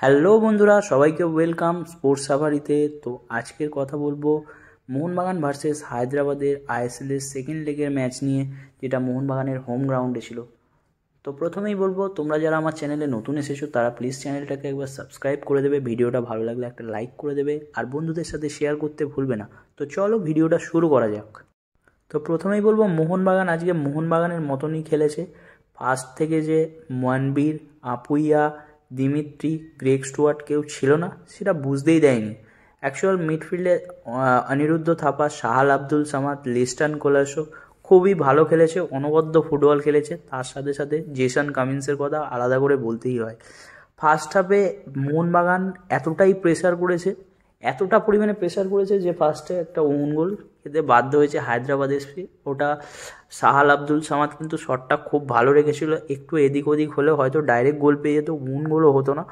Hello বন্ধুরা, সবাইকে welcome sports সাফারিতে। তো আজকের কথা বলবো মোহনবাগান ভার্সেস হায়দ্রাবাদের আইএসএলের সেকেন্ড লেগের ম্যাচ নিয়ে, যেটা মোহনবাগানের হোম গ্রাউন্ডে ছিল। তো প্রথমেই বলবো, তোমরা যারা আমার চ্যানেলে নতুন এসেছো তারা প্লিজ চ্যানেলটাকে একবার সাবস্ক্রাইব করে দেবে, ভিডিওটা ভালো লাগলে একটা লাইক করে দেবে, আর বন্ধুদের সাথে শেয়ার করতে ভুলবে না। তো চলো ভিডিওটা শুরু করা যাক। তো প্রথমেই বলবো, মোহনবাগান আজকে মোহনবাগানের মতনই খেলেছে। ফার্স্ট থেকে যে Manvir, Apuia, Dimitri, Greg Stewart কেউ ছিল না সেটা বুঝতেই দেয়নি। অ্যাকচুয়াল মিডফিল্ডে অনিরুদ্ধ থাপা, শাহাল আব্দুল সামাদ, লিস্টন কোলাসো খুবই ভালো খেলেছে, অনবদ্য ফুটবল খেলেছে। তার সাথে সাথে জেসন কামিন্সের কথা আলাদা করে বলতেই হয়। ফার্স্ট হাফে মোহনবাগান এতটাই প্রেসার করেছে, এতটা পরিমাণে প্রেসার করেছে যে ফার্স্টে একটা ওন গোল খেতে বাধ্য হয়েছে হায়দ্রাবাদ এসপি। ওটা শাহাল আব্দুল সামাদ কিন্তু শটটা খুব ভালো রেখেছিল, একটু এদিক ওদিক হলেও হয়তো ডাইরেক্ট গোল পেয়ে যেত, ওন গোলও হতো না।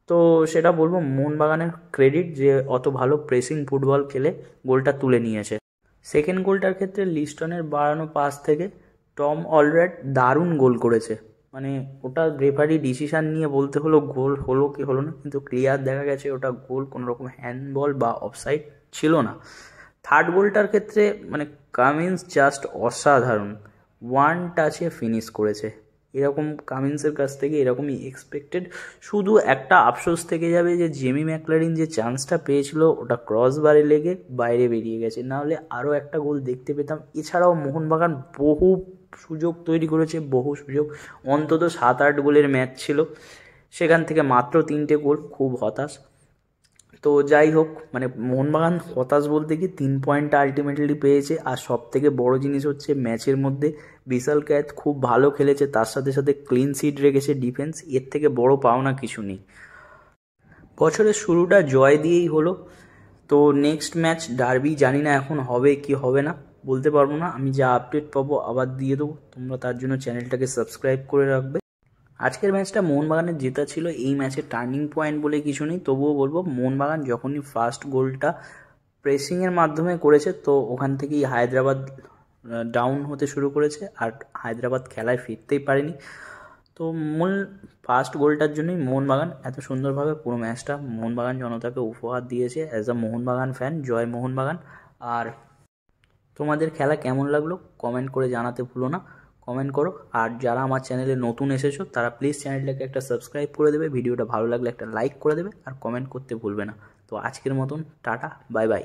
তো সেটা বলবো মোহনবাগানের ক্রেডিট যে অত ভালো প্রেসিং ফুটবল খেলে গোলটা তুলে নিয়েছে। সেকেন্ড গোলটার ক্ষেত্রে লিস্টনের বাড়ানো পাস থেকে টম অলরেড দারুণ গোল করেছে। মানে ওটা রেফারি ডিসিশন নিয়ে বলতে হলো গোল হলো কি হলো না, কিন্তু ক্লিয়ার দেখা গেছে ওটা গোল, কোনো রকম হ্যান্ডবল বা অফসাইড ছিল না। থার্ড গোলটার ক্ষেত্রে মানে কামিন্স জাস্ট অসাধারণ, ওয়ান টাচে ফিনিশ করেছে। এরকম কামিন্সের কাছ থেকে এরকমই এক্সপেক্টেড। শুধু একটা আফসোস থেকে যাবে যে জেমি ম্যাকলারিন যে চান্সটা পেয়েছিল ওটা ক্রস বারে লেগে বাইরে বেরিয়ে গেছে, নাহলে আরও একটা গোল দেখতে পেতাম। এছাড়াও মোহনবাগান বহু সুযোগ তৈরি করেছে, বহু সুযোগ, অন্তত 7-8 গোলের ম্যাচ ছিল, সেখান থেকে মাত্র 3টে গোল, খুব হতাশ। তো যাই হোক, মানে মোহনবাগান হতাশ বলতে কি 3 পয়েন্টটা আলটিমেটলি পেয়েছে। আর সব থেকে বড় জিনিস হচ্ছে ম্যাচের মধ্যে বিশাল ক্যাথ খুব ভালো খেলেছে, তার সাথে সাথে ক্লিন সিট রেখেছে ডিফেন্স। এর থেকে বড় পাওনা কিছু নেই। বছরের শুরুটা জয় দিয়েই হলো। তো নেক্সট ম্যাচ ডার্বি, জানি না এখন হবে কি হবে না, বলতে পারবো না। আমি যা আপডেট পাবো আবার দিয়ে দেবো, তোমরা তার জন্য চ্যানেলটাকে সাবস্ক্রাইব করে রাখবে। আজকের ম্যাচটা মোহনবাগানের জেতা ছিল। এই ম্যাচের টার্নিং পয়েন্ট বলে কিছু নেই, তবুও বলবো মোহনবাগান যখনই ফার্স্ট গোলটা প্রেসিংয়ের মাধ্যমে করেছে, তো ওখান থেকেই হায়দ্রাবাদ ডাউন হতে শুরু করেছে, আর হায়দ্রাবাদ খেলায় ফিরতেই পারেনি। তো মূল ফার্স্ট গোলটার জন্যই মোহনবাগান এত সুন্দরভাবে পুরো ম্যাচটা মোহনবাগান জনতাকে উপহার দিয়েছে। অ্যাজ আ মোহনবাগান ফ্যান, জয় মোহনবাগান। আর তোমাদের খেলা কেমন লাগলো কমেন্ট করে জানাতে ভুলো না, কমেন্ট করো। আর যারা আমার চ্যানেলে নতুন এসেছো তারা প্লিজ চ্যানেলটাকে একটা সাবস্ক্রাইব করে দেবে, ভিডিওটা ভালো লাগলে একটা লাইক করে দেবে, আর কমেন্ট করতে ভুলবে না। তো আজকের মতন টাটা, বাই বাই।